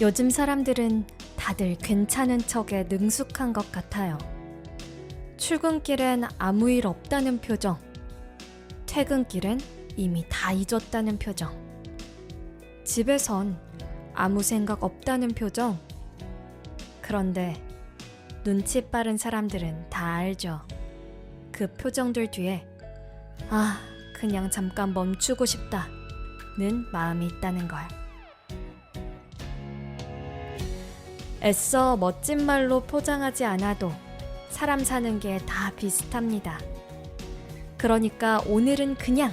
요즘 사람들은 다들 괜찮은 척에 능숙한 것 같아요. 출근길엔 아무 일 없다는 표정, 퇴근길엔 이미 다 잊었다는 표정, 집에선 아무 생각 없다는 표정. 그런데 눈치 빠른 사람들은 다 알죠. 그 표정들 뒤에 그냥 잠깐 멈추고 싶다는 마음이 있다는 걸. 애써 멋진 말로 포장하지 않아도 사람 사는 게 다 비슷합니다. 그러니까 오늘은 그냥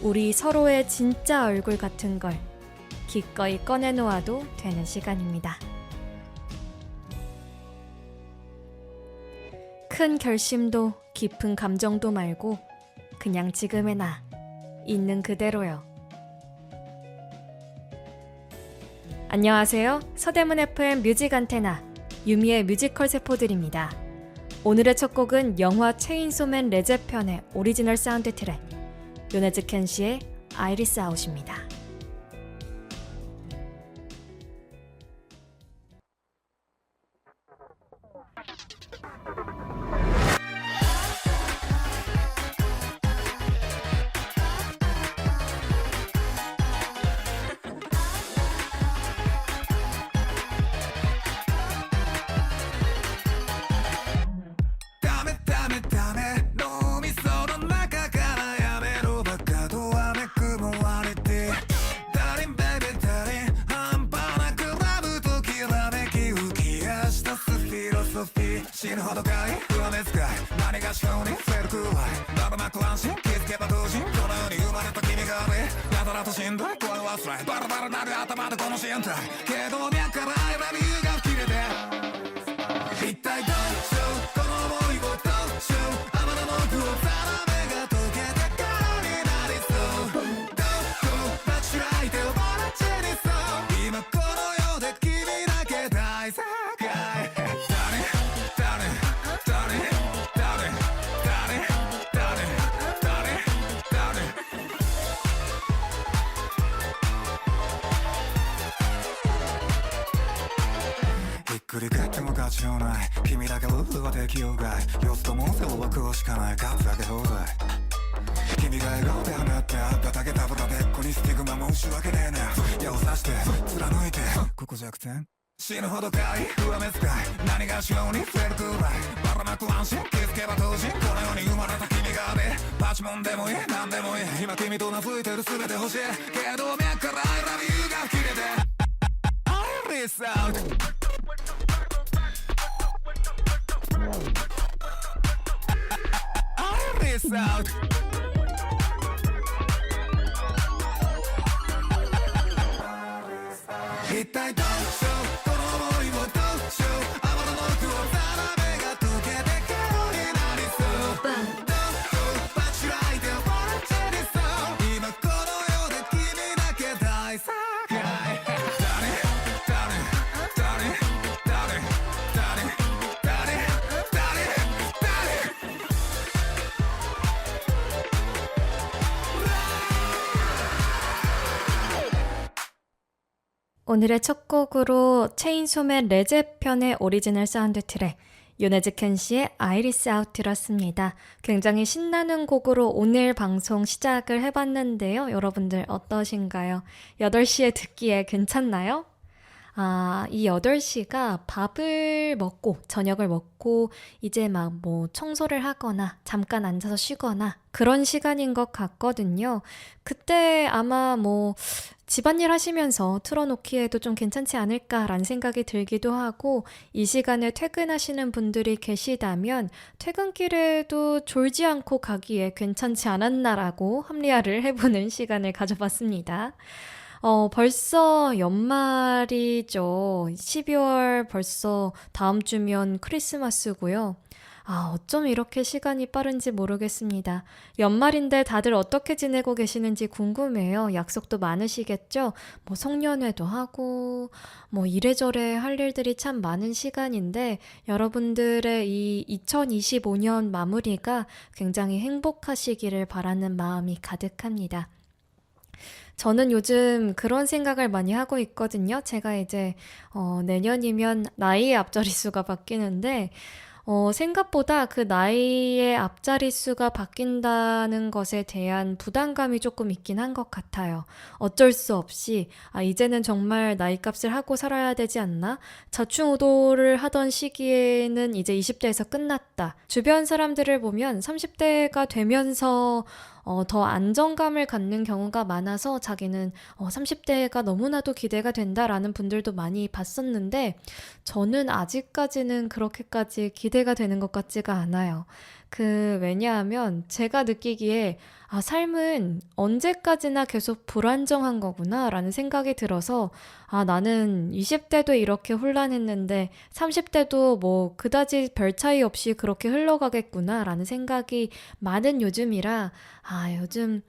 우리 서로의 진짜 얼굴 같은 걸 기꺼이 꺼내놓아도 되는 시간입니다. 큰 결심도 깊은 감정도 말고 그냥 지금의 나, 있는 그대로요. 안녕하세요. 서대문 FM 뮤직 안테나 유미의 뮤지컬 세포들입니다. 오늘의 첫 곡은 영화 체인소맨 레제 편의 오리지널 사운드 트랙 요네즈 켄시의 아이리스 아웃입니다. 오늘의 첫 곡으로 체인소맨 레제 편의 오리지널 사운드 트랙 요네즈 켄시의 아이리스 아웃 들었습니다. 굉장히 신나는 곡으로 오늘 방송 시작을 해봤는데요. 여러분들 어떠신가요? 8시에 듣기에 괜찮나요? 이 8시가 밥을 먹고 저녁을 먹고 이제 막 청소를 하거나 잠깐 앉아서 쉬거나 그런 시간인 것 같거든요. 그때 아마 집안일 하시면서 틀어놓기에도 좀 괜찮지 않을까라는 생각이 들기도 하고, 이 시간에 퇴근하시는 분들이 계시다면 퇴근길에도 졸지 않고 가기에 괜찮지 않았나라고 합리화를 해보는 시간을 가져봤습니다. 벌써 연말이죠. 12월 벌써 다음 주면 크리스마스고요. 어쩜 이렇게 시간이 빠른지 모르겠습니다. 연말인데 다들 어떻게 지내고 계시는지 궁금해요. 약속도 많으시겠죠? 송년회도 하고, 이래저래 할 일들이 참 많은 시간인데, 여러분들의 이 2025년 마무리가 굉장히 행복하시기를 바라는 마음이 가득합니다. 저는 요즘 그런 생각을 많이 하고 있거든요. 제가 이제 내년이면 나이의 앞자리수가 바뀌는데 생각보다 그 나이의 앞자리수가 바뀐다는 것에 대한 부담감이 조금 있긴 한 것 같아요. 어쩔 수 없이 이제는 정말 나이값을 하고 살아야 되지 않나? 좌충우돌을 하던 시기에는 이제 20대에서 끝났다. 주변 사람들을 보면 30대가 되면서 더 안정감을 갖는 경우가 많아서 자기는 30대가 너무나도 기대가 된다라는 분들도 많이 봤었는데 저는 아직까지는 그렇게까지 기대가 되는 것 같지가 않아요. 왜냐하면 제가 느끼기에 삶은 언제까지나 계속 불안정한 거구나 라는 생각이 들어서 나는 20대도 이렇게 혼란했는데 30대도 뭐 그다지 별 차이 없이 그렇게 흘러가겠구나 라는 생각이 많은 요즘이라 요즘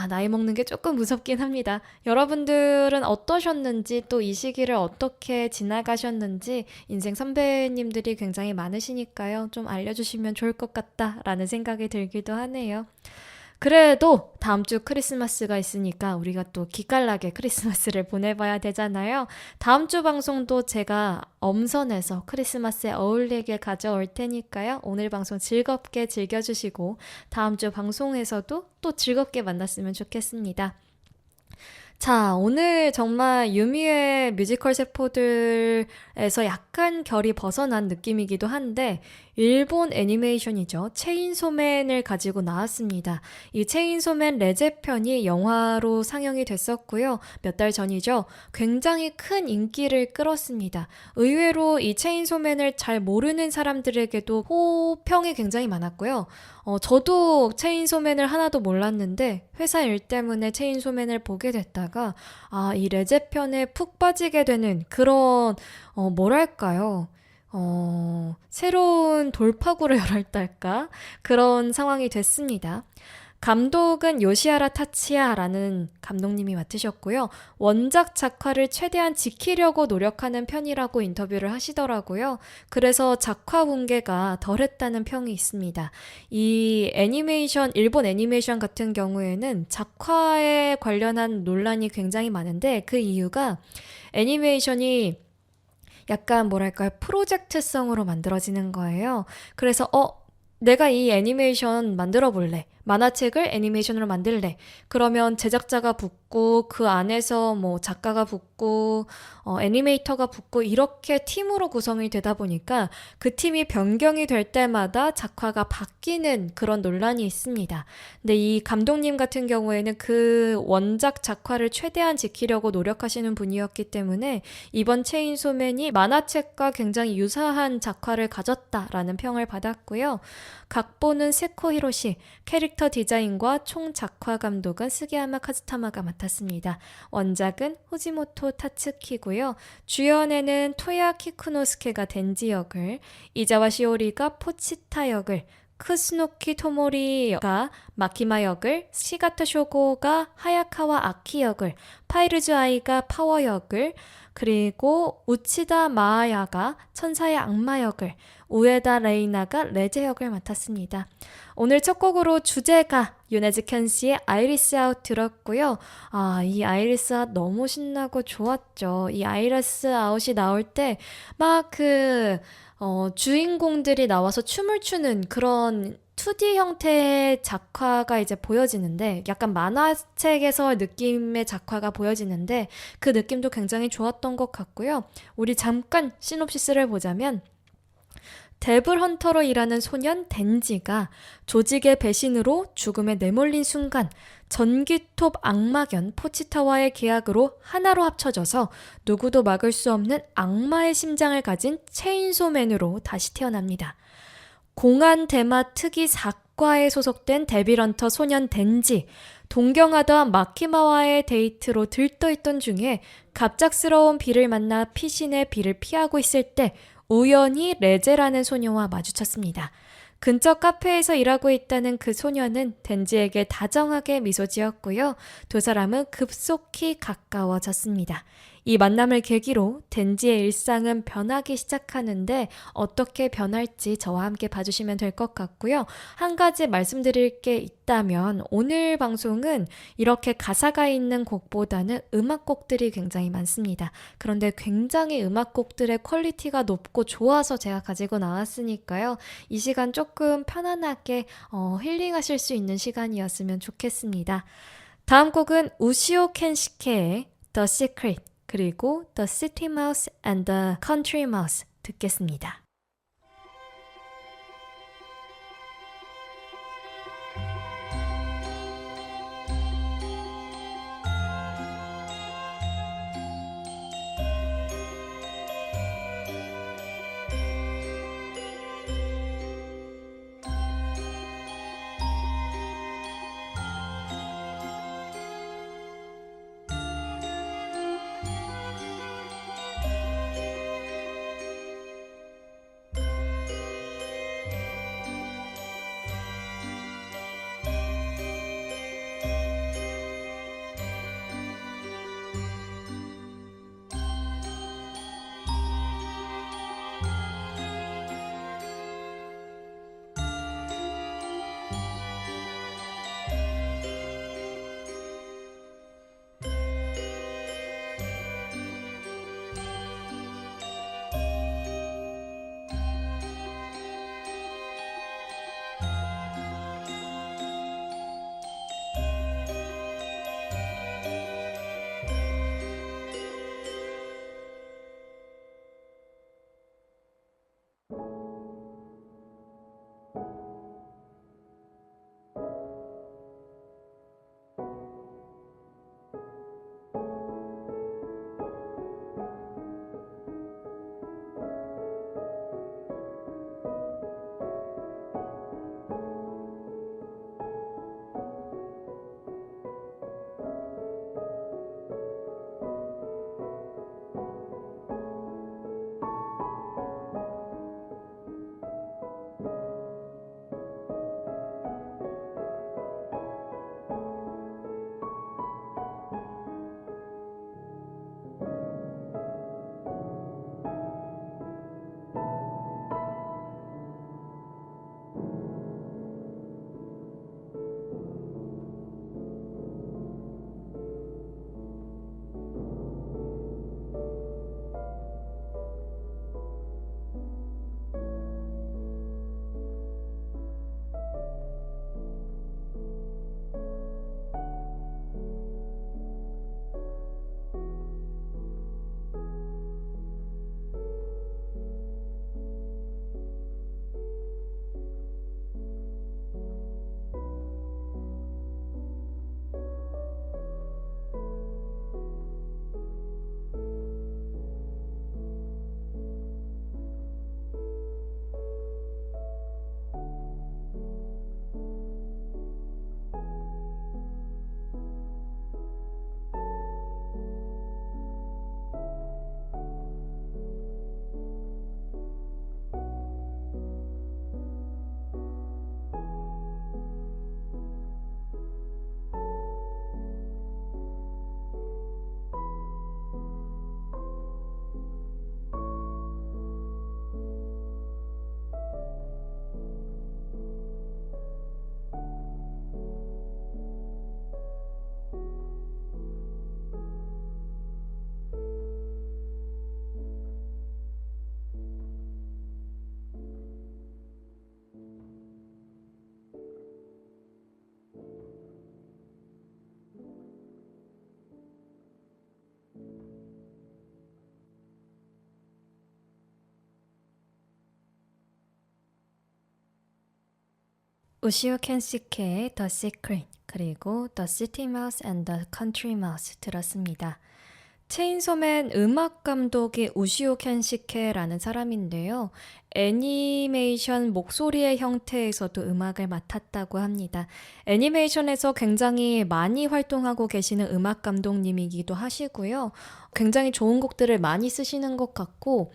나이 먹는 게 조금 무섭긴 합니다. 여러분들은 어떠셨는지 또 이 시기를 어떻게 지나가셨는지 인생 선배님들이 굉장히 많으시니까요. 좀 알려주시면 좋을 것 같다라는 생각이 들기도 하네요. 그래도 다음 주 크리스마스가 있으니까 우리가 또 기깔나게 크리스마스를 보내봐야 되잖아요. 다음 주 방송도 제가 엄선해서 크리스마스에 어울리게 가져올 테니까요. 오늘 방송 즐겁게 즐겨주시고 다음 주 방송에서도 또 즐겁게 만났으면 좋겠습니다. 자, 오늘 정말 유미의 뮤지컬 세포들에서 약간 결이 벗어난 느낌이기도 한데 일본 애니메이션이죠. 체인소맨을 가지고 나왔습니다. 이 체인소맨 레제편이 영화로 상영이 됐었고요. 몇 달 전이죠. 굉장히 큰 인기를 끌었습니다. 의외로 이 체인소맨을 잘 모르는 사람들에게도 호평이 굉장히 많았고요. 저도 체인소맨을 하나도 몰랐는데 회사 일 때문에 체인소맨을 보게 됐다가 이 레제편에 푹 빠지게 되는 그런 뭐랄까요? 새로운 돌파구를 열었달까? 그런 상황이 됐습니다. 감독은 요시하라 타치야라는 감독님이 맡으셨고요. 원작 작화를 최대한 지키려고 노력하는 편이라고 인터뷰를 하시더라고요. 그래서 작화 붕괴가 덜했다는 평이 있습니다. 이 애니메이션, 일본 애니메이션 같은 경우에는 작화에 관련한 논란이 굉장히 많은데 그 이유가 애니메이션이 약간 뭐랄까요, 프로젝트성으로 만들어지는 거예요. 그래서 내가 이 애니메이션 만들어 볼래. 만화책을 애니메이션으로 만들래. 그러면 제작자가 붙고 그 안에서 뭐 작가가 붙고 애니메이터가 붙고 이렇게 팀으로 구성이 되다 보니까 그 팀이 변경이 될 때마다 작화가 바뀌는 그런 논란이 있습니다. 근데 이 감독님 같은 경우에는 그 원작 작화를 최대한 지키려고 노력하시는 분이었기 때문에 이번 체인소맨이 만화책과 굉장히 유사한 작화를 가졌다라는 평을 받았고요. 각본은 세코 히로시, 캐릭터 디자인과 총 작화 감독은 스기야마 카즈타마가 맡았습니다. 원작은 후지모토 타츠키고요. 주연에는 토야 키쿠노스케가 덴지 역을, 이자와 시오리가 포치타 역을, 크스노키 토모리가 마키마 역을, 시가타 쇼고가 하야카와 아키 역을, 파이르즈 아이가 파워 역을, 그리고 우치다 마아야가 천사의 악마 역을, 우에다 레이나가 레제 역을 맡았습니다. 오늘 첫 곡으로 주제가 요네즈 켄시의 아이리스 아웃 들었고요. 이 아이리스 아웃 너무 신나고 좋았죠. 이 아이리스 아웃이 나올 때 막 주인공들이 나와서 춤을 추는 그런 2D 형태의 작화가 이제 보여지는데 약간 만화책에서 느낌의 작화가 보여지는데 그 느낌도 굉장히 좋았던 것 같고요. 우리 잠깐 시놉시스를 보자면 데블 헌터로 일하는 소년 덴지가 조직의 배신으로 죽음에 내몰린 순간 전기톱 악마견 포치타와의 계약으로 하나로 합쳐져서 누구도 막을 수 없는 악마의 심장을 가진 체인소맨으로 다시 태어납니다. 공안 대마 특이 4과에 소속된 데빌헌터 소년 덴지, 동경하던 마키마와의 데이트로 들떠있던 중에 갑작스러운 비를 만나 피신의 비를 피하고 있을 때 우연히 레제라는 소녀와 마주쳤습니다. 근처 카페에서 일하고 있다는 그 소녀는 덴지에게 다정하게 미소 지었고요. 두 사람은 급속히 가까워졌습니다. 이 만남을 계기로 덴지의 일상은 변하기 시작하는데 어떻게 변할지 저와 함께 봐주시면 될 것 같고요. 한 가지 말씀드릴 게 있다면 오늘 방송은 이렇게 가사가 있는 곡보다는 음악곡들이 굉장히 많습니다. 그런데 굉장히 음악곡들의 퀄리티가 높고 좋아서 제가 가지고 나왔으니까요. 이 시간 조금 편안하게 힐링하실 수 있는 시간이었으면 좋겠습니다. 다음 곡은 우시오 켄시케의 The Secret 그리고 The City Mouse and the Country Mouse 듣겠습니다. 우시오 켄시케의 The Secret 그리고 The City Mouse and the Country Mouse 들었습니다. 체인소맨 음악 감독이 우시오 켄시케라는 사람인데요. 애니메이션 목소리의 형태에서도 음악을 맡았다고 합니다. 애니메이션에서 굉장히 많이 활동하고 계시는 음악 감독님이기도 하시고요. 굉장히 좋은 곡들을 많이 쓰시는 것 같고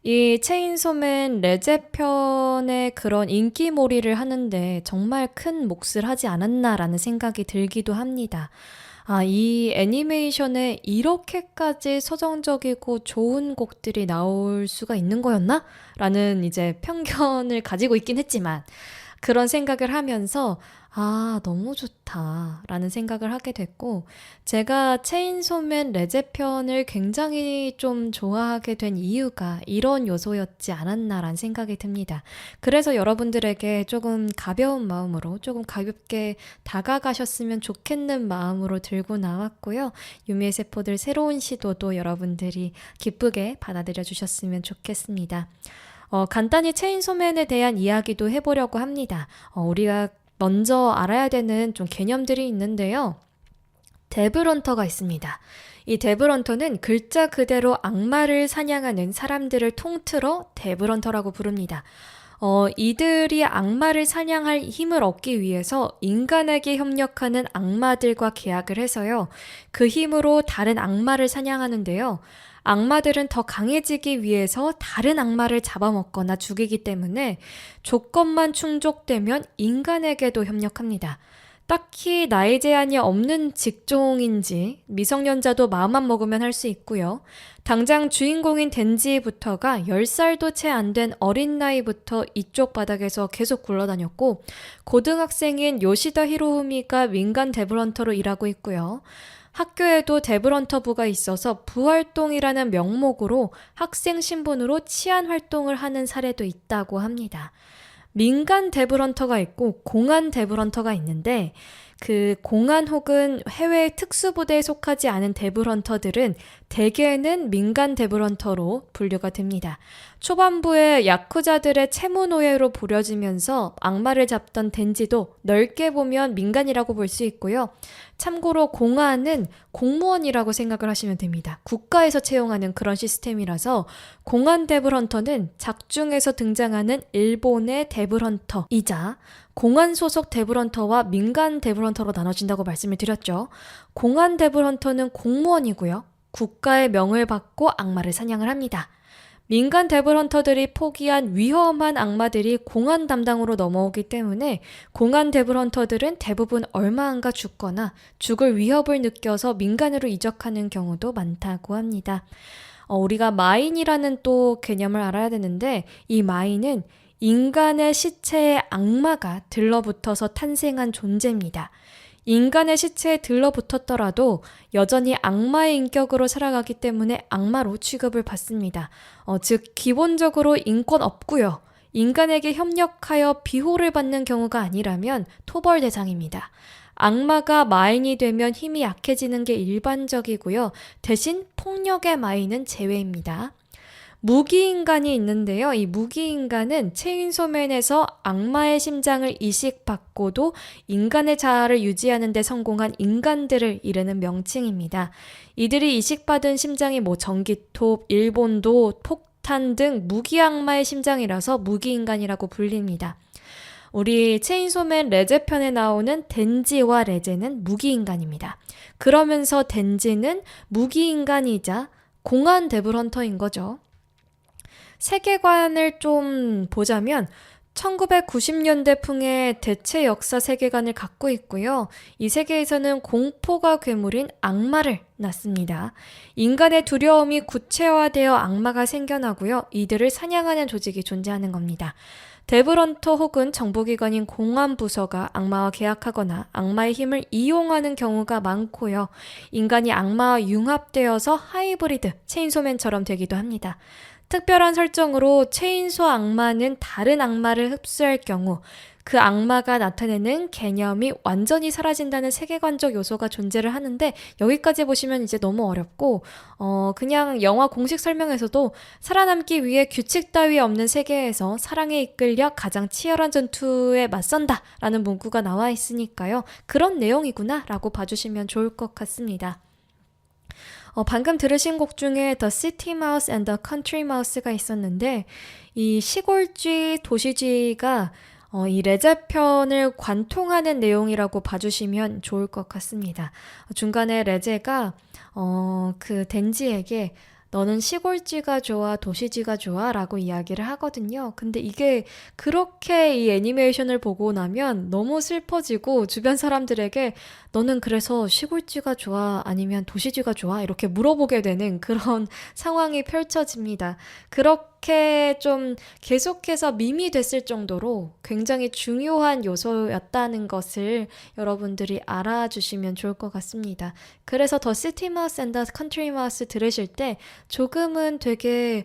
이 체인소맨 레제편의 그런 인기몰이를 하는데 정말 큰 몫을 하지 않았나라는 생각이 들기도 합니다. 이 애니메이션에 이렇게까지 서정적이고 좋은 곡들이 나올 수가 있는 거였나? 라는 이제 편견을 가지고 있긴 했지만, 그런 생각을 하면서 너무 좋다 라는 생각을 하게 됐고, 제가 체인소맨 레제편을 굉장히 좀 좋아하게 된 이유가 이런 요소였지 않았나라는 생각이 듭니다. 그래서 여러분들에게 조금 가벼운 마음으로, 조금 가볍게 다가가셨으면 좋겠는 마음으로 들고 나왔고요. 유미의 세포들 새로운 시도도 여러분들이 기쁘게 받아들여 주셨으면 좋겠습니다. 간단히 체인소맨에 대한 이야기도 해보려고 합니다. 우리가 먼저 알아야 되는 좀 개념들이 있는데요. 데블헌터가 있습니다. 이 데블헌터는 글자 그대로 악마를 사냥하는 사람들을 통틀어 데블헌터라고 부릅니다. 이들이 악마를 사냥할 힘을 얻기 위해서 인간에게 협력하는 악마들과 계약을 해서요. 그 힘으로 다른 악마를 사냥하는데요. 악마들은 더 강해지기 위해서 다른 악마를 잡아먹거나 죽이기 때문에 조건만 충족되면 인간에게도 협력합니다. 딱히 나이 제한이 없는 직종인지 미성년자도 마음만 먹으면 할 수 있고요. 당장 주인공인 덴지부터가 10살도 채 안 된 어린 나이부터 이쪽 바닥에서 계속 굴러다녔고, 고등학생인 요시다 히로후미가 민간 데블헌터로 일하고 있고요. 학교에도 데블헌터부가 있어서 부활동이라는 명목으로 학생 신분으로 치안 활동을 하는 사례도 있다고 합니다. 민간 데블헌터가 있고 공안 데블헌터가 있는데, 그 공안 혹은 해외 특수부대에 속하지 않은 데블헌터들은 대개는 민간 데블헌터로 분류가 됩니다. 초반부에 야쿠자들의 채무 노예로 부려지면서 악마를 잡던 덴지도 넓게 보면 민간이라고 볼 수 있고요. 참고로 공안은 공무원이라고 생각을 하시면 됩니다. 국가에서 채용하는 그런 시스템이라서 공안 데블헌터는 작중에서 등장하는 일본의 데블헌터이자 공안 소속 데블헌터와 민간 데블헌터로 나눠진다고 말씀을 드렸죠. 공안 데블헌터는 공무원이고요. 국가의 명을 받고 악마를 사냥을 합니다. 민간 데블헌터들이 포기한 위험한 악마들이 공안 담당으로 넘어오기 때문에 공안 데블헌터들은 대부분 얼마 안가 죽거나 죽을 위협을 느껴서 민간으로 이적하는 경우도 많다고 합니다. 우리가 마인이라는 또 개념을 알아야 되는데, 이 마인은 인간의 시체에 악마가 들러붙어서 탄생한 존재입니다. 인간의 시체에 들러붙었더라도 여전히 악마의 인격으로 살아가기 때문에 악마로 취급을 받습니다. 즉 기본적으로 인권 없고요. 인간에게 협력하여 비호를 받는 경우가 아니라면 토벌 대상입니다. 악마가 마인이 되면 힘이 약해지는 게 일반적이고요. 대신 폭력의 마인은 제외입니다. 무기인간이 있는데요. 이 무기인간은 체인소맨에서 악마의 심장을 이식받고도 인간의 자아를 유지하는 데 성공한 인간들을 이르는 명칭입니다. 이들이 이식받은 심장이 전기톱, 일본도, 폭탄 등 무기악마의 심장이라서 무기인간이라고 불립니다. 우리 체인소맨 레제편에 나오는 덴지와 레제는 무기인간입니다. 그러면서 덴지는 무기인간이자 공안 데블헌터인 거죠. 세계관을 좀 보자면 1990년대 풍의 대체 역사 세계관을 갖고 있고요. 이 세계에서는 공포가 괴물인 악마를 낳습니다. 인간의 두려움이 구체화되어 악마가 생겨나고요. 이들을 사냥하는 조직이 존재하는 겁니다. 데블헌터 혹은 정보기관인 공안부서가 악마와 계약하거나 악마의 힘을 이용하는 경우가 많고요. 인간이 악마와 융합되어서 하이브리드, 체인소맨처럼 되기도 합니다. 특별한 설정으로 체인소 악마는 다른 악마를 흡수할 경우 그 악마가 나타내는 개념이 완전히 사라진다는 세계관적 요소가 존재를 하는데, 여기까지 보시면 이제 너무 어렵고 그냥 영화 공식 설명에서도 살아남기 위해 규칙 따위 없는 세계에서 사랑에 이끌려 가장 치열한 전투에 맞선다 라는 문구가 나와 있으니까요. 그런 내용이구나 라고 봐주시면 좋을 것 같습니다. 방금 들으신 곡 중에 The City Mouse and the Country Mouse가 있었는데, 이 시골쥐, 도시쥐가 이 레제편을 관통하는 내용이라고 봐주시면 좋을 것 같습니다. 중간에 레제가 그 덴지에게 너는 시골쥐가 좋아, 도시쥐가 좋아? 라고 이야기를 하거든요. 근데 이게 그렇게 이 애니메이션을 보고 나면 너무 슬퍼지고 주변 사람들에게 너는 그래서 시골쥐가 좋아? 아니면 도시쥐가 좋아? 이렇게 물어보게 되는 그런 상황이 펼쳐집니다. 그렇게 좀 계속해서 밈이 됐을 정도로 굉장히 중요한 요소였다는 것을 여러분들이 알아주시면 좋을 것 같습니다. 그래서 더 시티 마우스 앤 더 컨트리 마우스 들으실 때 조금은 되게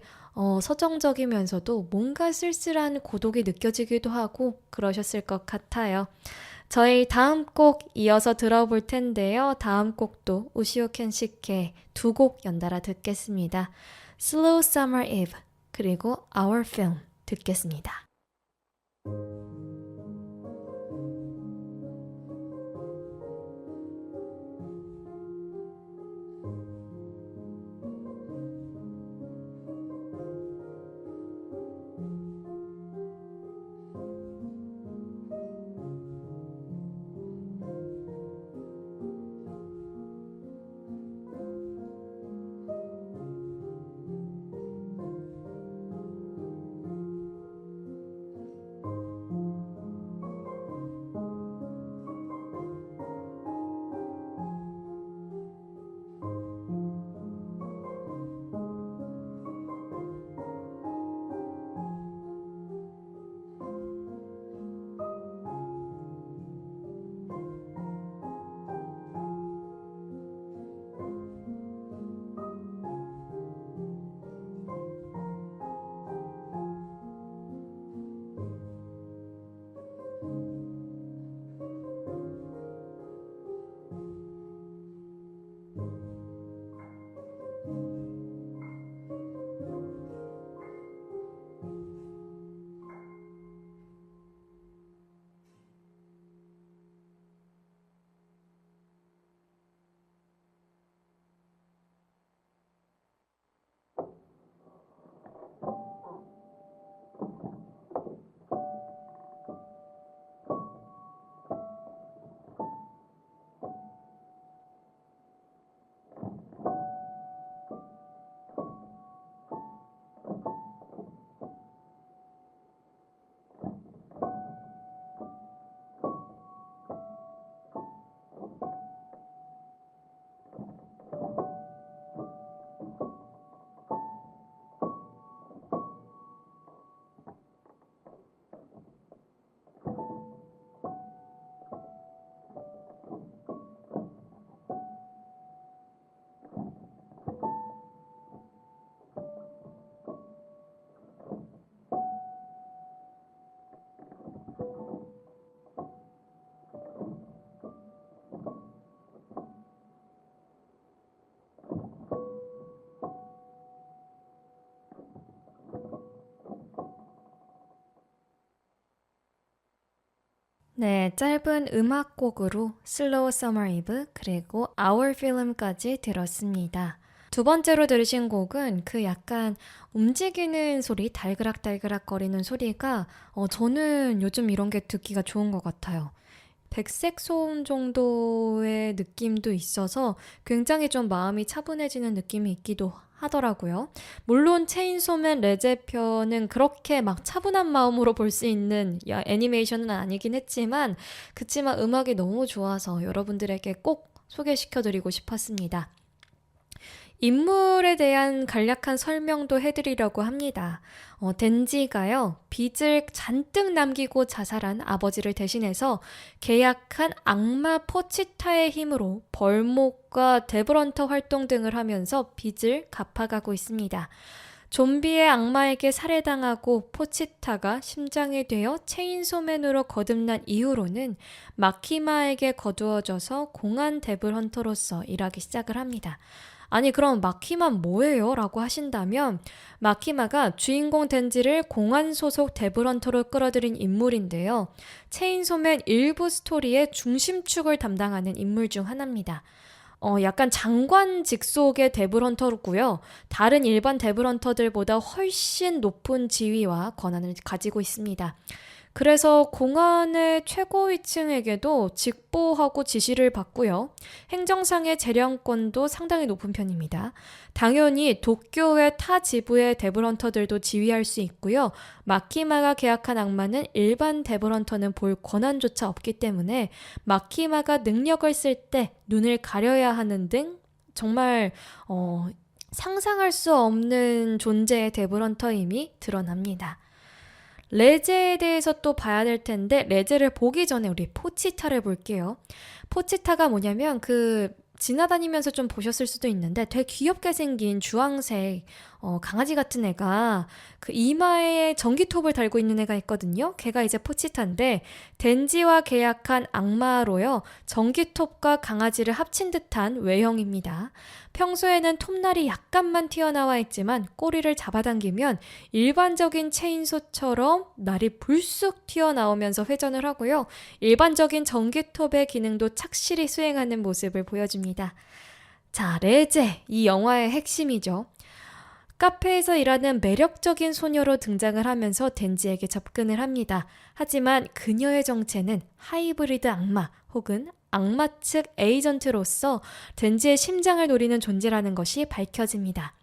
서정적이면서도 뭔가 쓸쓸한 고독이 느껴지기도 하고 그러셨을 것 같아요. 저희 다음 곡 이어서 들어볼 텐데요. 다음 곡도 우시오 켄시케 두 곡 연달아 듣겠습니다. Slow Summer Eve 그리고 Our Film 듣겠습니다. 네, 짧은 음악곡으로 Slow Summer Eve 그리고 Our Film까지 들었습니다. 두 번째로 들으신 곡은 그 약간 움직이는 소리, 달그락달그락 거리는 소리가 저는 요즘 이런 게 듣기가 좋은 것 같아요. 백색 소음 정도의 느낌도 있어서 굉장히 좀 마음이 차분해지는 느낌이 있기도 하더라고요. 물론 체인소맨 레제편은 그렇게 막 차분한 마음으로 볼 수 있는 애니메이션은 아니긴 했지만 그치만 음악이 너무 좋아서 여러분들에게 꼭 소개시켜드리고 싶었습니다. 인물에 대한 간략한 설명도 해드리려고 합니다. 덴지가요, 빚을 잔뜩 남기고 자살한 아버지를 대신해서 계약한 악마 포치타의 힘으로 벌목과 데브런터 활동 등을 하면서 빚을 갚아가고 있습니다. 좀비의 악마에게 살해당하고 포치타가 심장이 되어 체인소맨으로 거듭난 이후로는 마키마에게 거두어져서 공안 데블헌터로서 일하기 시작을 합니다. 아니 그럼 마키만 뭐예요? 라고 하신다면 마키마가 주인공 덴지를 공안 소속 데블헌터로 끌어들인 인물인데요. 체인소맨 일부 스토리의 중심축을 담당하는 인물 중 하나입니다. 약간 장관 직속의 데블헌터고요. 다른 일반 데블헌터들보다 훨씬 높은 지위와 권한을 가지고 있습니다. 그래서 공안의 최고위층에게도 직보하고 지시를 받고요. 행정상의 재량권도 상당히 높은 편입니다. 당연히 도쿄의 타 지부의 데블헌터들도 지휘할 수 있고요. 마키마가 계약한 악마는 일반 데블헌터는 볼 권한조차 없기 때문에 마키마가 능력을 쓸 때 눈을 가려야 하는 등 정말 상상할 수 없는 존재의 데블헌터임이 드러납니다. 레제에 대해서 또 봐야 될 텐데 레제를 보기 전에 우리 포치타를 볼게요. 포치타가 뭐냐면 지나다니면서 좀 보셨을 수도 있는데 되게 귀엽게 생긴 주황색 강아지 같은 애가 그 이마에 전기톱을 달고 있는 애가 있거든요. 걔가 이제 포치타인데 덴지와 계약한 악마로요. 전기톱과 강아지를 합친 듯한 외형입니다. 평소에는 톱날이 약간만 튀어나와 있지만 꼬리를 잡아당기면 일반적인 체인소처럼 날이 불쑥 튀어나오면서 회전을 하고요. 일반적인 전기톱의 기능도 착실히 수행하는 모습을 보여줍니다. 자, 레제, 이 영화의 핵심이죠. 카페에서 일하는 매력적인 소녀로 등장을 하면서 덴지에게 접근을 합니다. 하지만 그녀의 정체는 하이브리드 악마 혹은 악마 측 에이전트로서 덴지의 심장을 노리는 존재라는 것이 밝혀집니다.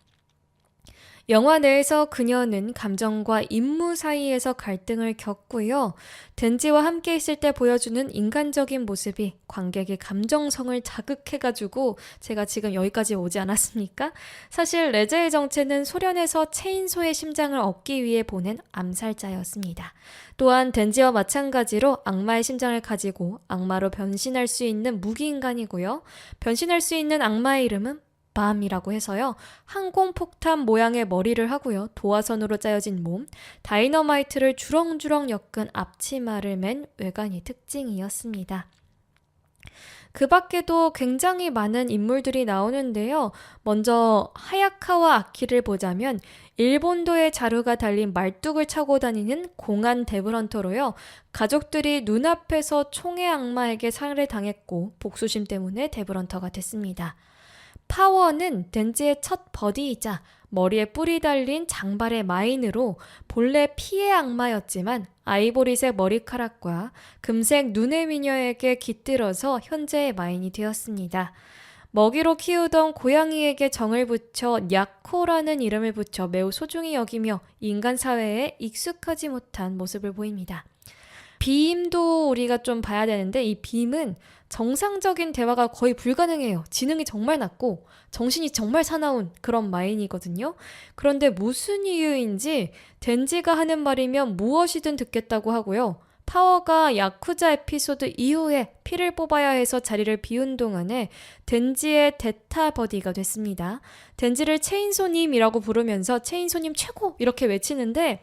영화 내에서 그녀는 감정과 임무 사이에서 갈등을 겪고요. 덴지와 함께 있을 때 보여주는 인간적인 모습이 관객의 감정성을 자극해가지고 제가 지금 여기까지 오지 않았습니까? 사실 레제의 정체는 소련에서 체인소의 심장을 얻기 위해 보낸 암살자였습니다. 또한 덴지와 마찬가지로 악마의 심장을 가지고 악마로 변신할 수 있는 무기인간이고요. 변신할 수 있는 악마의 이름은 밤이라고 해서요. 항공폭탄 모양의 머리를 하고요. 도화선으로 짜여진 몸, 다이너마이트를 주렁주렁 엮은 앞치마를 맨 외관이 특징이었습니다. 그 밖에도 굉장히 많은 인물들이 나오는데요. 먼저 하야카와 아키를 보자면 일본도의 자루가 달린 말뚝을 차고 다니는 공안 데블헌터로요. 가족들이 눈앞에서 총의 악마에게 살해를 당했고 복수심 때문에 데블헌터가 됐습니다. 파워는 덴지의 첫 버디이자 머리에 뿔이 달린 장발의 마인으로 본래 피의 악마였지만 아이보리색 머리카락과 금색 눈의 미녀에게 깃들어서 현재의 마인이 되었습니다. 먹이로 키우던 고양이에게 정을 붙여 야코라는 이름을 붙여 매우 소중히 여기며 인간 사회에 익숙하지 못한 모습을 보입니다. 빔도 우리가 좀 봐야 되는데 이 빔은 정상적인 대화가 거의 불가능해요. 지능이 정말 낮고 정신이 정말 사나운 그런 마인이거든요. 그런데 무슨 이유인지 덴지가 하는 말이면 무엇이든 듣겠다고 하고요. 파워가 야쿠자 에피소드 이후에 피를 뽑아야 해서 자리를 비운 동안에 덴지의 데타 버디가 됐습니다. 덴지를 체인소님이라고 부르면서 체인소님 최고! 이렇게 외치는데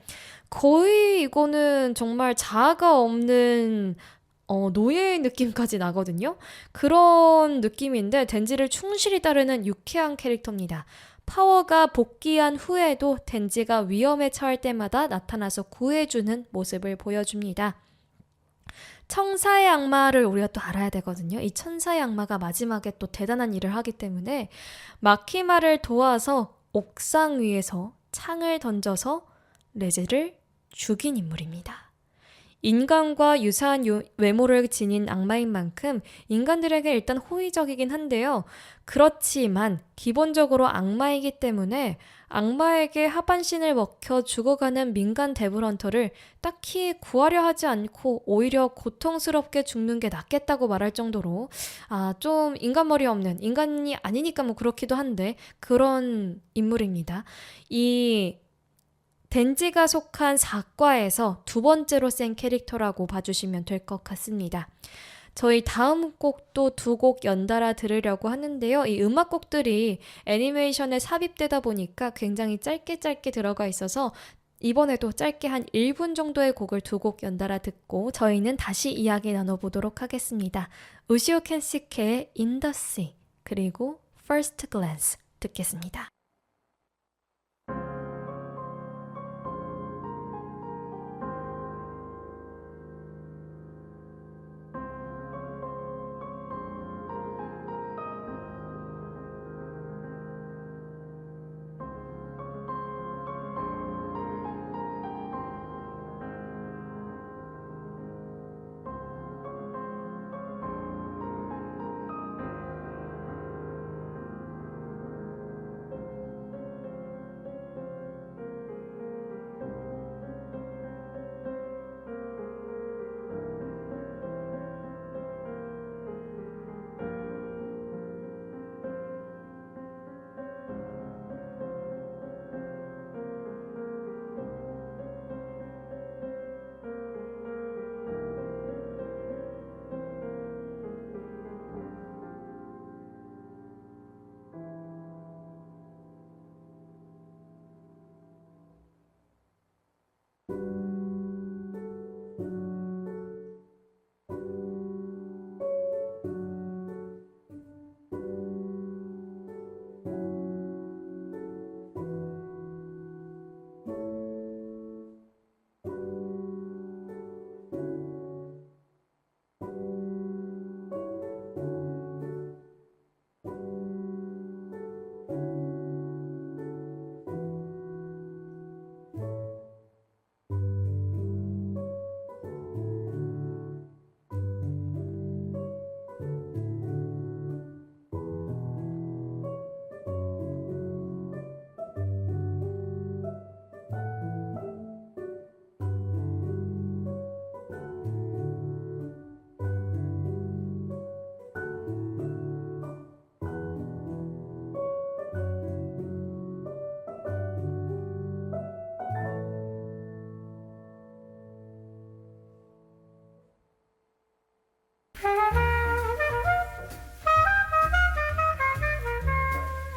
거의 이거는 정말 자아가 없는 노예의 느낌까지 나거든요. 그런 느낌인데 덴지를 충실히 따르는 유쾌한 캐릭터입니다. 파워가 복귀한 후에도 덴지가 위험에 처할 때마다 나타나서 구해주는 모습을 보여줍니다. 청사의 악마를 우리가 또 알아야 되거든요. 이 천사의 악마가 마지막에 또 대단한 일을 하기 때문에 마키마를 도와서 옥상 위에서 창을 던져서 레제를 죽인 인물입니다. 인간과 유사한 외모를 지닌 악마인 만큼 인간들에게 일단 호의적이긴 한데요. 그렇지만 기본적으로 악마이기 때문에 악마에게 하반신을 먹혀 죽어가는 민간 데블헌터를 딱히 구하려 하지 않고 오히려 고통스럽게 죽는 게 낫겠다고 말할 정도로 좀 인간머리 없는, 인간이 아니니까 뭐 그렇기도 한데 그런 인물입니다. 이 덴지가 속한 4과에서 두 번째로 센 캐릭터라고 봐주시면 될 것 같습니다. 저희 다음 곡도 두 곡 연달아 들으려고 하는데요. 이 음악곡들이 애니메이션에 삽입되다 보니까 굉장히 짧게 들어가 있어서 이번에도 짧게 한 1분 정도의 곡을 두 곡 연달아 듣고 저희는 다시 이야기 나눠보도록 하겠습니다. 우시오 켄시케의 In the Sea 그리고 First Glance 듣겠습니다.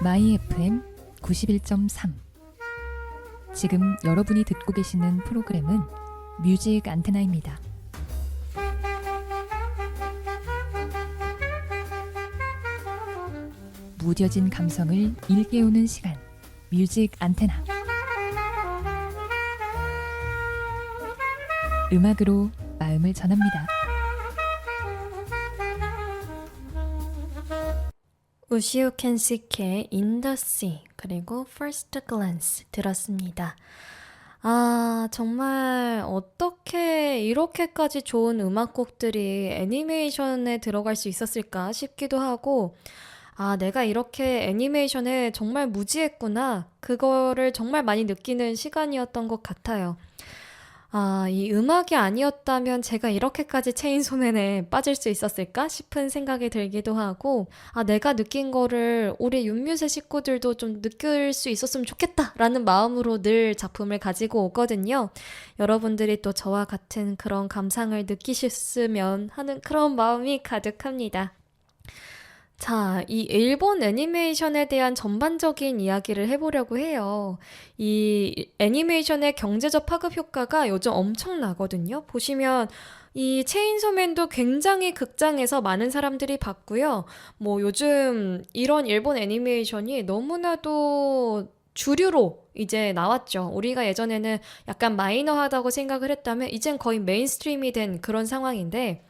마이 FM 91.3. 지금 여러분이 듣고 계시는 프로그램은 뮤직 안테나입니다. 무뎌진 감성을 일깨우는 시간, 뮤직 안테나. 음악으로 마음을 전합니다. 우시오 켄시케의 In the Sea 그리고 First Glance 들었습니다. 아, 정말 어떻게 이렇게까지 좋은 음악곡들이 애니메이션에 들어갈 수 있었을까 싶기도 하고, 아, 내가 이렇게 애니메이션에 정말 무지했구나. 그거를 정말 많이 느끼는 시간이었던 것 같아요. 아, 이 음악이 아니었다면 제가 이렇게까지 체인소맨에 빠질 수 있었을까 싶은 생각이 들기도 하고, 아, 내가 느낀 거를 우리 윤뮤세 식구들도 좀 느낄 수 있었으면 좋겠다라는 마음으로 늘 작품을 가지고 오거든요. 여러분들이 또 저와 같은 그런 감상을 느끼셨으면 하는 그런 마음이 가득합니다. 자, 이 일본 애니메이션에 대한 전반적인 이야기를 해보려고 해요. 이 애니메이션의 경제적 파급 효과가 요즘 엄청나거든요. 보시면 이 체인소맨도 굉장히 극장에서 많은 사람들이 봤고요. 뭐 요즘 이런 일본 애니메이션이 너무나도 주류로 이제 나왔죠. 우리가 예전에는 약간 마이너하다고 생각을 했다면 이젠 거의 메인스트림이 된 그런 상황인데,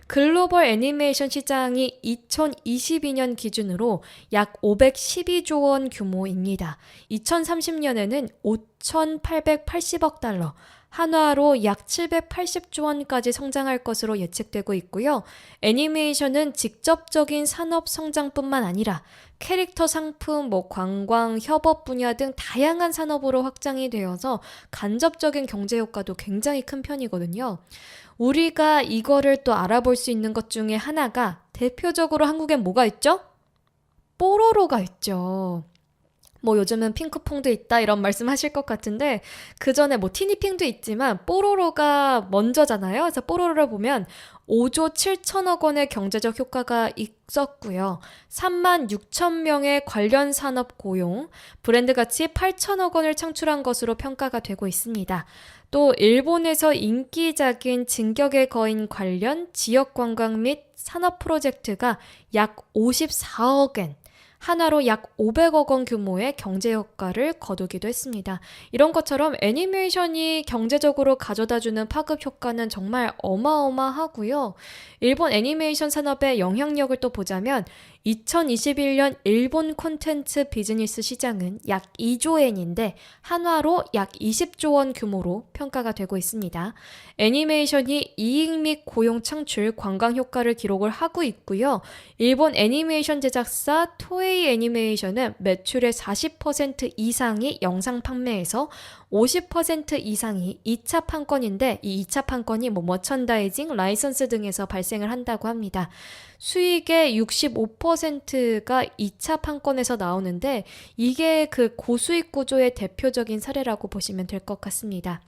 글로벌 애니메이션 시장이 2022년 기준으로 약 512조 원 규모입니다. 2030년에는 5,880억 달러, 한화로 약 780조 원까지 성장할 것으로 예측되고 있고요. 애니메이션은 직접적인 산업 성장뿐만 아니라 캐릭터 상품, 관광, 협업 분야 등 다양한 산업으로 확장이 되어서 간접적인 경제 효과도 굉장히 큰 편이거든요. 우리가 이거를 또 알아볼 수 있는 것 중에 하나가 대표적으로 한국엔 뭐가 있죠? 뽀로로가 있죠. 뭐 요즘은 핑크퐁도 있다 이런 말씀 하실 것 같은데, 그 전에 뭐 티니핑도 있지만 뽀로로가 먼저잖아요. 그래서 뽀로로를 보면 5조 7천억 원의 경제적 효과가 있었고요. 3만 6천 명의 관련 산업 고용, 브랜드 가치 8천억 원을 창출한 것으로 평가가 되고 있습니다. 또 일본에서 인기작인 진격의 거인 관련 지역 관광 및 산업 프로젝트가 약 54억엔, 한화로 약 500억 원 규모의 경제 효과를 거두기도 했습니다. 이런 것처럼 애니메이션이 경제적으로 가져다주는 파급 효과는 정말 어마어마하고요. 일본 애니메이션 산업의 영향력을 또 보자면 2021년 일본 콘텐츠 비즈니스 시장은 약 2조엔인데 한화로 약 20조 원 규모로 평가가 되고 있습니다. 애니메이션이 이익 및 고용 창출, 관광 효과를 기록을 하고 있고요. 일본 애니메이션 제작사 토에이 애니메이션은 매출의 40% 이상이 영상 판매에서 50% 이상이 2차 판권인데, 이 2차 판권이 머천다이징, 라이선스 등에서 발생을 한다고 합니다. 수익의 65%가 2차 판권에서 나오는데, 이게 그 고수익 구조의 대표적인 사례라고 보시면 될 것 같습니다.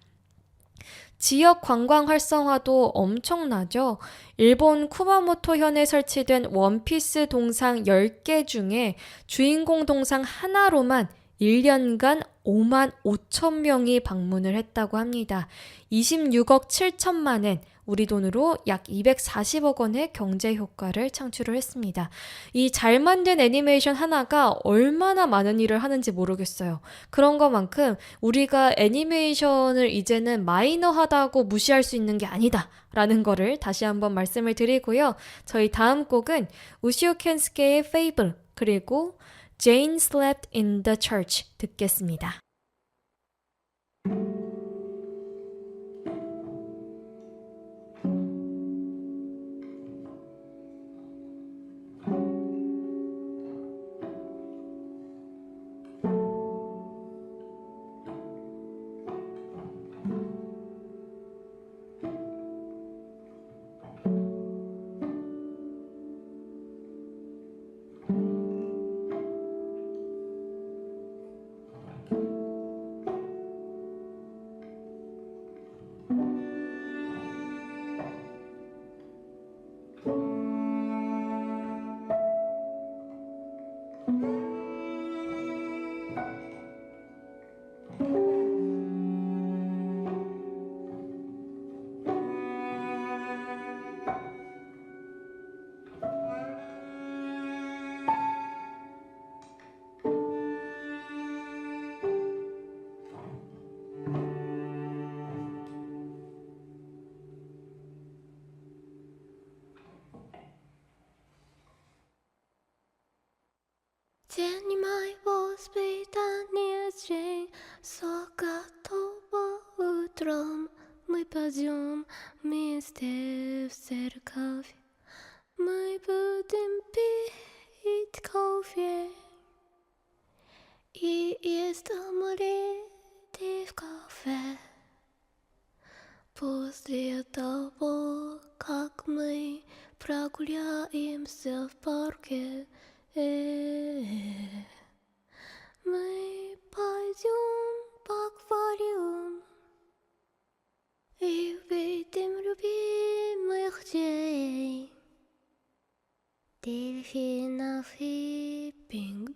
지역 관광 활성화도 엄청나죠. 일본 쿠마모토현에 설치된 원피스 동상 10개 중에 주인공 동상 하나로만 1년간 5만 5천 명이 방문을 했다고 합니다. 26억 7천만 엔, 우리 돈으로 약 240억 원의 경제 효과를 창출을 했습니다. 이 잘 만든 애니메이션 하나가 얼마나 많은 일을 하는지 모르겠어요. 그런 것만큼 우리가 애니메이션을 이제는 마이너하다고 무시할 수 있는 게 아니다 라는 거를 다시 한번 말씀을 드리고요. 저희 다음 곡은 우시오 켄스케의 Fable 그리고 Jane Slept in the Church 듣겠습니다. пойдем вместе в церковь. Мы будем пить кофе и есть омлеты в кафе. После того, как мы прогуляемся в парке, мы пойдем в аквариум и увидим любимых детей, дельфинов и пингвинов.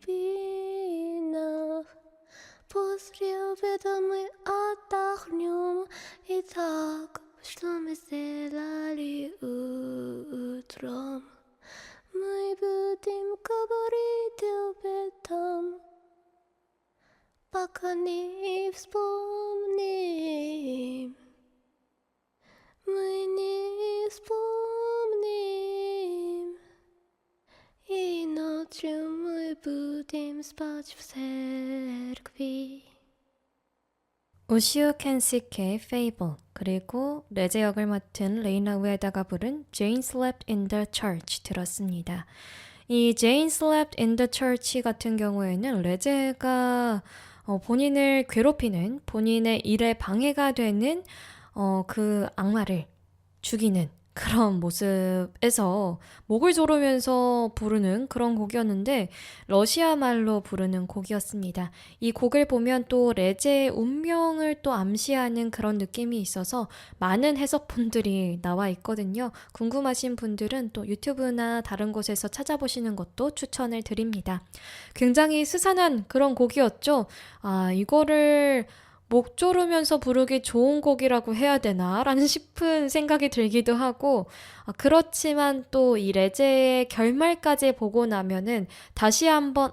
После обеда мы отдохнем. Итак, что мы сделали утром? Мы будем говорить об этом, пока не вспомним. Мы не вспомним. И ночью мы будем спать в церкви. 우시우 켄시케의 Fable, 그리고 레제 역을 맡은 레이나 우에다가 부른 Jane Slept in the Church 들었습니다. 이 Jane Slept in the Church 같은 경우에는 레제가 본인을 괴롭히는, 본인의 일에 방해가 되는 그 악마를 죽이는 그런 모습에서 목을 조르면서 부르는 그런 곡이었는데 러시아 말로 부르는 곡이었습니다. 이 곡을 보면 또 레제의 운명을 또 암시하는 그런 느낌이 있어서 많은 해석본들이 나와 있거든요. 궁금하신 분들은 또 유튜브나 다른 곳에서 찾아보시는 것도 추천을 드립니다. 굉장히 스산한 그런 곡이었죠. 이거를 목 조르면서 부르기 좋은 곡이라고 해야 되나? 라는 싶은 생각이 들기도 하고, 그렇지만 또 이 레제의 결말까지 보고 나면은 다시 한번,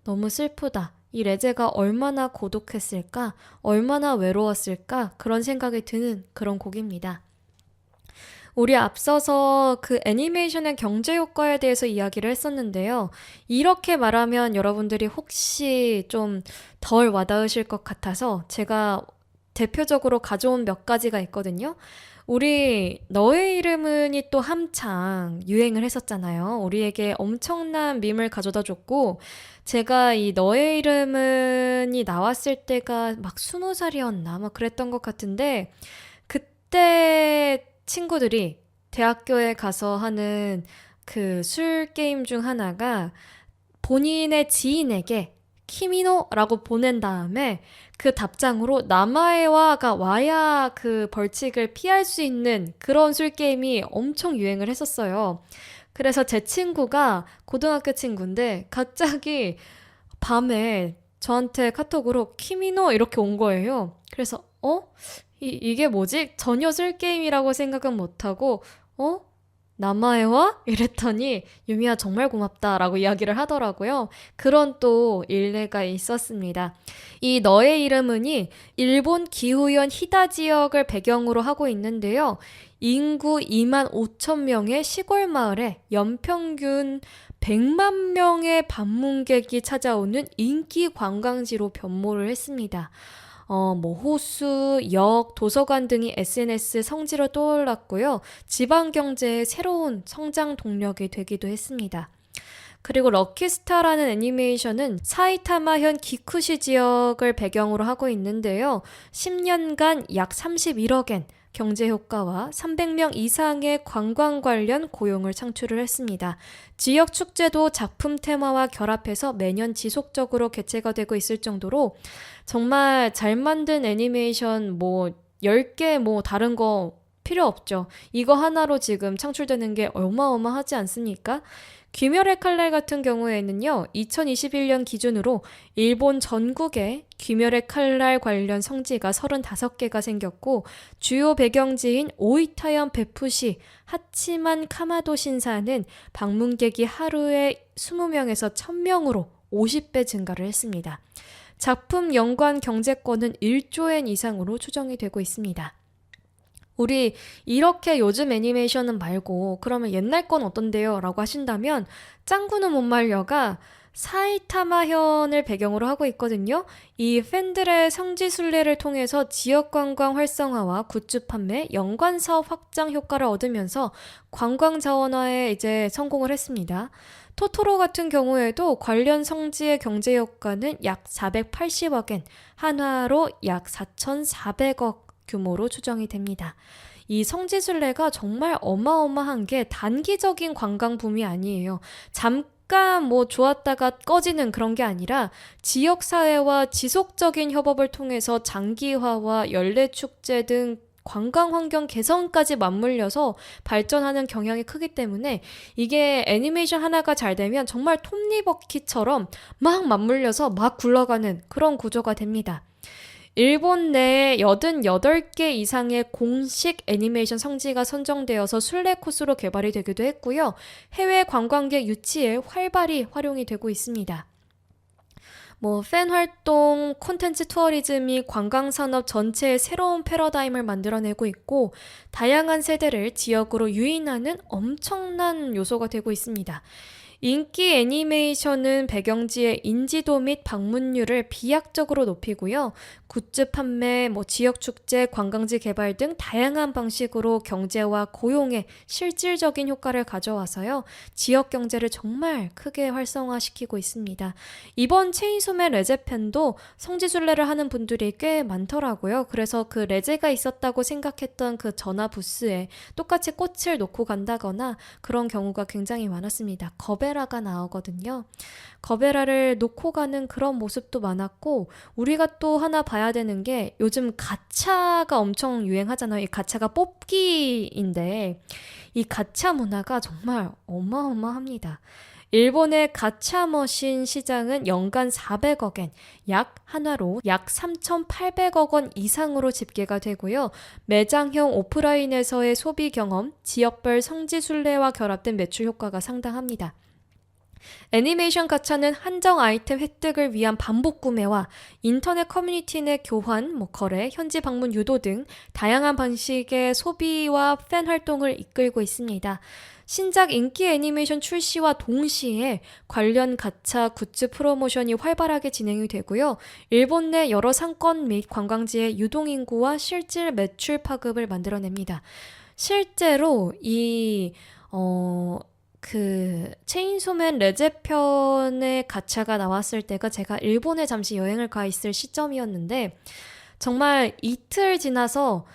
너무 슬프다. 이 레제가 얼마나 고독했을까? 얼마나 외로웠을까? 그런 생각이 드는 그런 곡입니다. 우리 앞서서 그 애니메이션의 경제 효과에 대해서 이야기를 했었는데요. 이렇게 말하면 여러분들이 혹시 좀 덜 와닿으실 것 같아서 제가 대표적으로 가져온 몇 가지가 있거든요. 우리 너의 이름은이 또 한창 유행을 했었잖아요. 우리에게 엄청난 밈을 가져다 줬고, 제가 이 너의 이름은이 나왔을 때가 막 20살이었나 막 그랬던 것 같은데, 그때 친구들이 대학교에 가서 하는 그 술 게임 중 하나가 본인의 지인에게 키미노라고 보낸 다음에 그 답장으로 나마에와가 와야 그 벌칙을 피할 수 있는 그런 술 게임이 엄청 유행을 했었어요. 그래서 제 친구가 고등학교 친구인데 갑자기 밤에 저한테 카톡으로 키미노 이렇게 온 거예요. 그래서 이게 뭐지? 전혀 술 게임이라고 생각은 못하고 나마에와? 이랬더니 유미야 정말 고맙다라고 이야기를 하더라고요. 그런 또 일례가 있었습니다. 이 너의 이름은이 일본 기후현 히다 지역을 배경으로 하고 있는데요. 인구 2만 5천 명의 시골 마을에 연평균 100만 명의 방문객이 찾아오는 인기 관광지로 변모를 했습니다. 호수, 역, 도서관 등이 SNS 성지로 떠올랐고요. 지방 경제의 새로운 성장 동력이 되기도 했습니다. 그리고 럭키스타라는 애니메이션은 사이타마현 기쿠시 지역을 배경으로 하고 있는데요. 10년간 약 31억엔 경제 효과와 300명 이상의 관광 관련 고용을 창출을 했습니다. 지역 축제도 작품 테마와 결합해서 매년 지속적으로 개최가 되고 있을 정도로 정말 잘 만든 애니메이션 10개 다른 거 필요 없죠. 이거 하나로 지금 창출되는 게 어마어마하지 않습니까? 귀멸의 칼날 같은 경우에는요, 2021년 기준으로 일본 전국에 귀멸의 칼날 관련 성지가 35개가 생겼고, 주요 배경지인 오이타현 베푸시 하치만 카마도 신사는 방문객이 하루에 20명에서 1000명으로 50배 증가를 했습니다. 작품 연관 경제권은 1조엔 이상으로 추정이 되고 있습니다. 우리 이렇게 요즘 애니메이션은 말고 그러면 옛날 건 어떤데요? 라고 하신다면 짱구는 못 말려가 사이타마현을 배경으로 하고 있거든요. 이 팬들의 성지순례를 통해서 지역 관광 활성화와 굿즈 판매, 연관 사업 확장 효과를 얻으면서 관광 자원화에 이제 성공을 했습니다. 토토로 같은 경우에도 관련 성지의 경제 효과는 약 480억엔, 한화로 약 4,400억 규모로 추정이 됩니다. 이 성지순례가 정말 어마어마한 게 단기적인 관광 붐이 아니에요. 잠깐 뭐 좋았다가 꺼지는 그런 게 아니라 지역사회와 지속적인 협업을 통해서 장기화와 연례축제 등 관광 환경 개선까지 맞물려서 발전하는 경향이 크기 때문에 이게 애니메이션 하나가 잘 되면 정말 톱니바퀴처럼 막 맞물려서 막 굴러가는 그런 구조가 됩니다. 일본 내에 88개 이상의 공식 애니메이션 성지가 선정되어서 순례 코스로 개발이 되기도 했고요. 해외 관광객 유치에 활발히 활용이 되고 있습니다. 팬 활동, 콘텐츠 투어리즘이 관광산업 전체의 새로운 패러다임을 만들어내고 있고 다양한 세대를 지역으로 유인하는 엄청난 요소가 되고 있습니다. 인기 애니메이션은 배경지의 인지도 및 방문율을 비약적으로 높이고요. 굿즈 판매, 지역 축제, 관광지 개발 등 다양한 방식으로 경제와 고용에 실질적인 효과를 가져와서요. 지역 경제를 정말 크게 활성화시키고 있습니다. 이번 체인소맨 레제편도 성지순례를 하는 분들이 꽤 많더라고요. 그래서 그 레제가 있었다고 생각했던 그 전화 부스에 똑같이 꽃을 놓고 간다거나 그런 경우가 굉장히 많았습니다. 거베라가 나오거든요. 거베라를 놓고 가는 그런 모습도 많았고 우리가 또 하나 봐야 되는 게 요즘 가차가 엄청 유행하잖아요. 이 가차가 뽑기인데 이 가차 문화가 정말 어마어마합니다. 일본의 가차 머신 시장은 연간 400억엔, 약 한화로 약 3,800억 원 이상으로 집계가 되고요. 매장형 오프라인에서의 소비 경험, 지역별 성지순례와 결합된 매출 효과가 상당합니다. 애니메이션 가차는 한정 아이템 획득을 위한 반복 구매와 인터넷 커뮤니티 내 교환, 거래, 현지 방문 유도 등 다양한 방식의 소비와 팬 활동을 이끌고 있습니다. 신작 인기 애니메이션 출시와 동시에 관련 가차 굿즈 프로모션이 활발하게 진행이 되고요. 일본 내 여러 상권 및 관광지의 유동인구와 실질 매출 파급을 만들어냅니다. 실제로 체인소맨 레제편의 가차가 나왔을 때가 제가 일본에 잠시 여행을 가 있을 시점이었는데 정말 이틀 지나서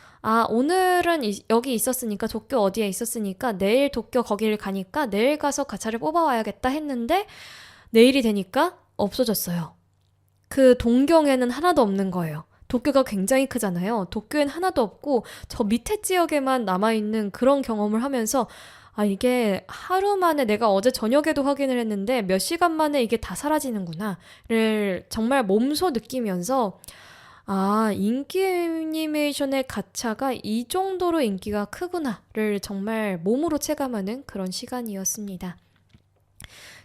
오늘은 여기 있었으니까 도쿄 어디에 있었으니까 내일 도쿄 거기를 가니까 내일 가서 가차를 뽑아와야겠다 했는데 내일이 되니까 없어졌어요. 그 동경에는 하나도 없는 거예요. 도쿄가 굉장히 크잖아요. 도쿄엔 하나도 없고 저 밑에 지역에만 남아있는 그런 경험을 하면서 이게 하루 만에 내가 어제 저녁에도 확인을 했는데 몇 시간 만에 이게 다 사라지는구나를 정말 몸소 느끼면서 인기 애니메이션의 가차가 이 정도로 인기가 크구나를 정말 몸으로 체감하는 그런 시간이었습니다.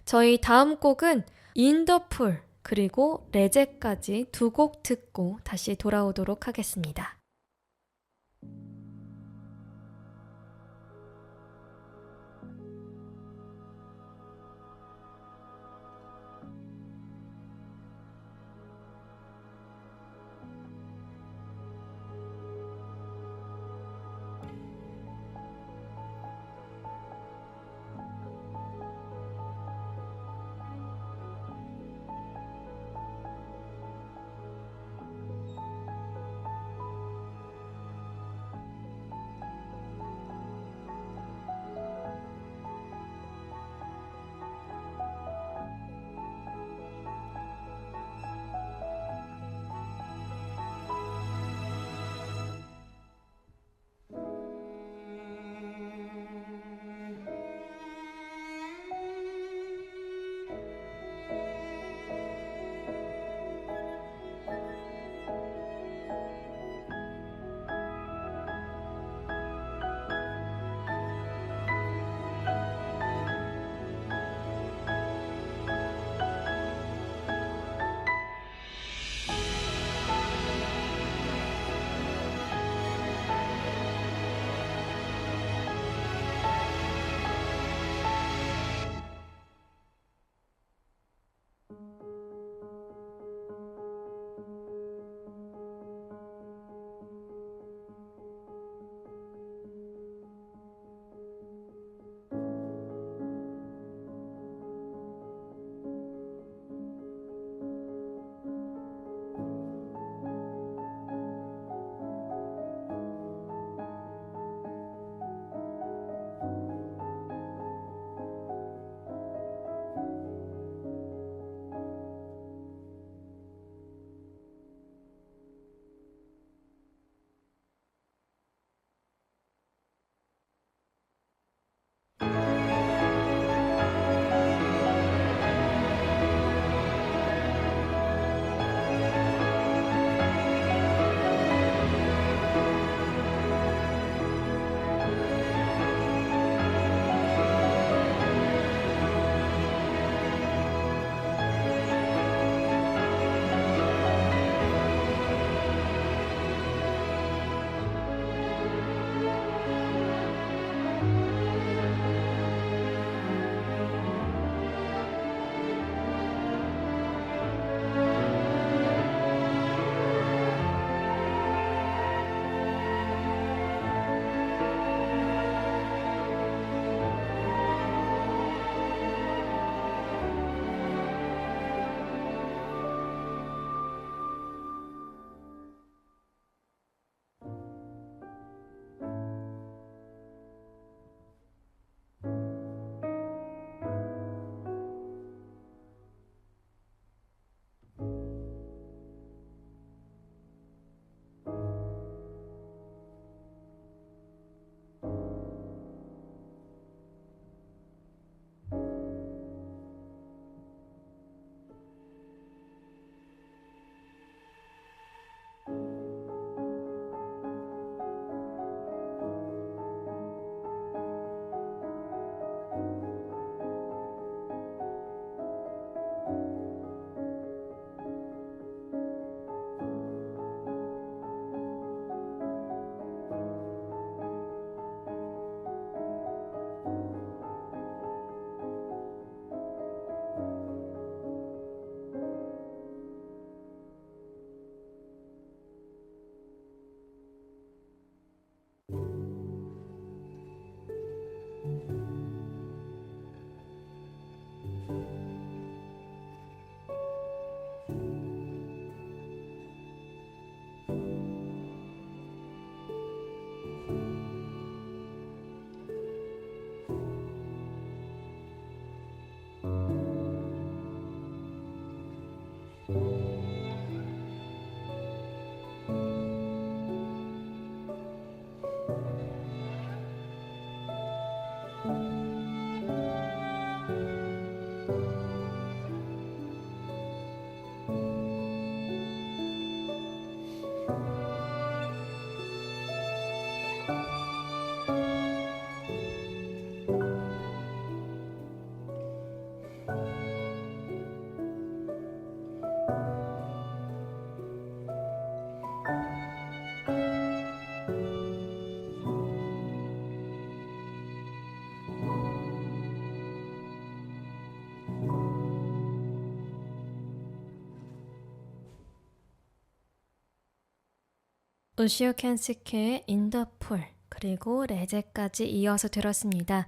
저희 다음 곡은 인더풀 그리고 레제까지 두 곡 듣고 다시 돌아오도록 하겠습니다. 우시오 켄시케의 인더풀 그리고 레제까지 이어서 들었습니다.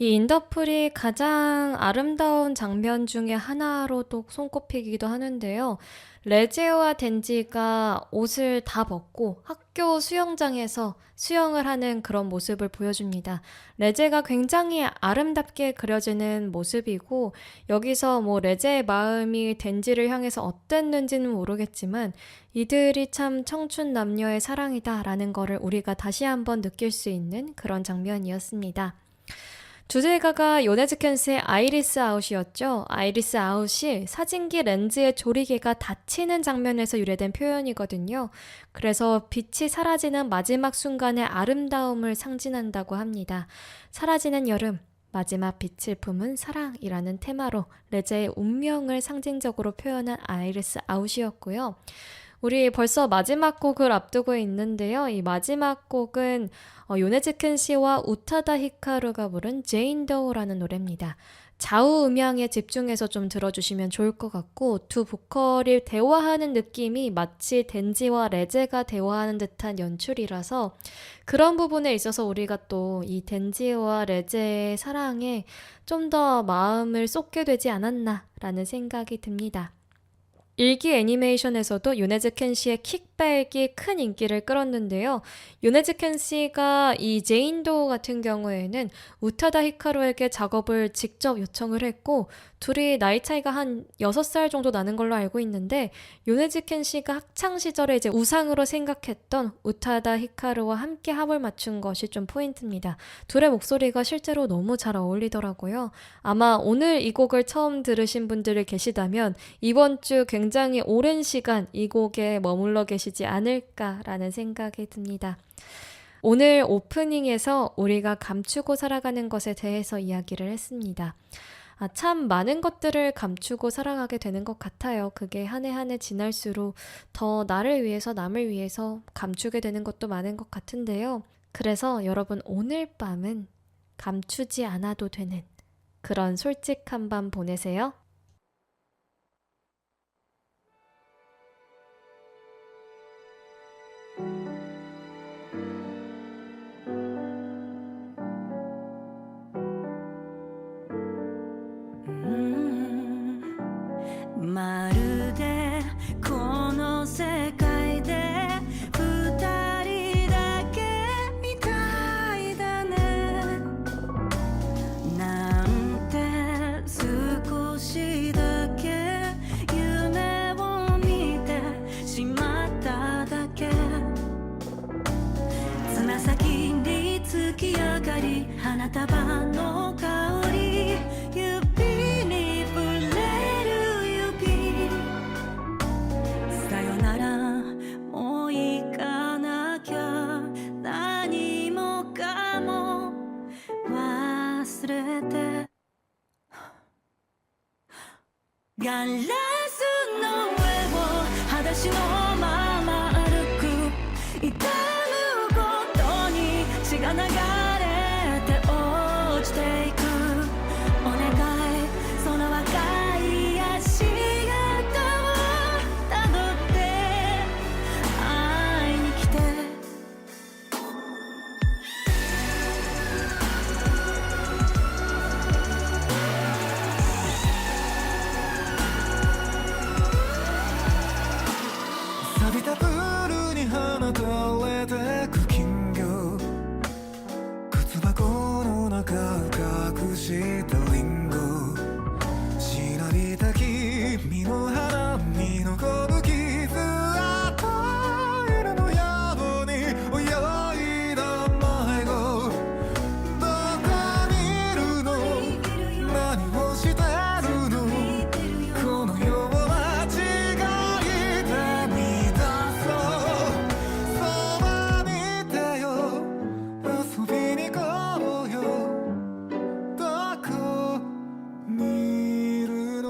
이 인더풀이 가장 아름다운 장면 중에 하나로도 손꼽히기도 하는데요. 레제와 덴지가 옷을 다 벗고 학교 수영장에서 수영을 하는 그런 모습을 보여줍니다. 레제가 굉장히 아름답게 그려지는 모습이고 여기서 뭐 레제의 마음이 덴지를 향해서 어땠는지는 모르겠지만 이들이 참 청춘 남녀의 사랑이다 라는 거를 우리가 다시 한번 느낄 수 있는 그런 장면이었습니다. 주제가가 요네즈 켄스의 아이리스 아웃이었죠. 아이리스 아웃이 사진기 렌즈의 조리개가 닫히는 장면에서 유래된 표현이거든요. 그래서 빛이 사라지는 마지막 순간의 아름다움을 상징한다고 합니다. 사라지는 여름, 마지막 빛을 품은 사랑이라는 테마로 레제의 운명을 상징적으로 표현한 아이리스 아웃이었고요. 우리 벌써 마지막 곡을 앞두고 있는데요. 이 마지막 곡은 요네즈 켄시와 우타다 히카루가 부른 제인도우라는 노래입니다. 좌우 음향에 집중해서 좀 들어주시면 좋을 것 같고 두 보컬이 대화하는 느낌이 마치 덴지와 레제가 대화하는 듯한 연출이라서 그런 부분에 있어서 우리가 또 이 덴지와 레제의 사랑에 좀 더 마음을 쏟게 되지 않았나라는 생각이 듭니다. 일기 애니메이션에서도 요네즈 켄시의 킥백이 큰 인기를 끌었는데요. 요네즈 켄시가 이 제인도 같은 경우에는 우타다 히카루에게 작업을 직접 요청을 했고 둘이 나이 차이가 한 6살 정도 나는 걸로 알고 있는데 요네즈 켄시가 학창시절에 이제 우상으로 생각했던 우타다 히카루와 함께 합을 맞춘 것이 좀 포인트입니다. 둘의 목소리가 실제로 너무 잘 어울리더라고요. 아마 오늘 이 곡을 처음 들으신 분들이 계시다면 이번 주 굉장히 오랜 시간 이 곡에 머물러 계시지 않을까라는 생각이 듭니다. 오늘 오프닝에서 우리가 감추고 살아가는 것에 대해서 이야기를 했습니다. 참 많은 것들을 감추고 살아가게 되는 것 같아요. 그게 한 해 한 해 지날수록 더 나를 위해서 남을 위해서 감추게 되는 것도 많은 것 같은데요. 그래서 여러분 오늘 밤은 감추지 않아도 되는 그런 솔직한 밤 보내세요.まるでこの世界で二人だけみたいだねなんて少しだけ夢を見てしまっただけつま先に月明かり花束の香り指に触れる指さよならもう行かなきゃ何もかも忘れてガラスの上を裸足のまま歩く痛むことに血が流れて落ちていくお願いその若い足跡をたどって会いに来て錆びたプールに放たれてく金魚靴箱の中隠したリンゴしなびた君の肌に残る傷跡犬の宿に泳いだ迷子どこにいるの何をしてるのこの世を間違いで見出そうそばにいてよ遊びに行こうよどこにいるの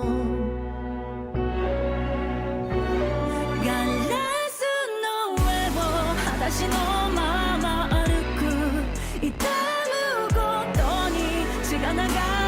ガラスの上を裸足のまま歩く痛むことに血が流れ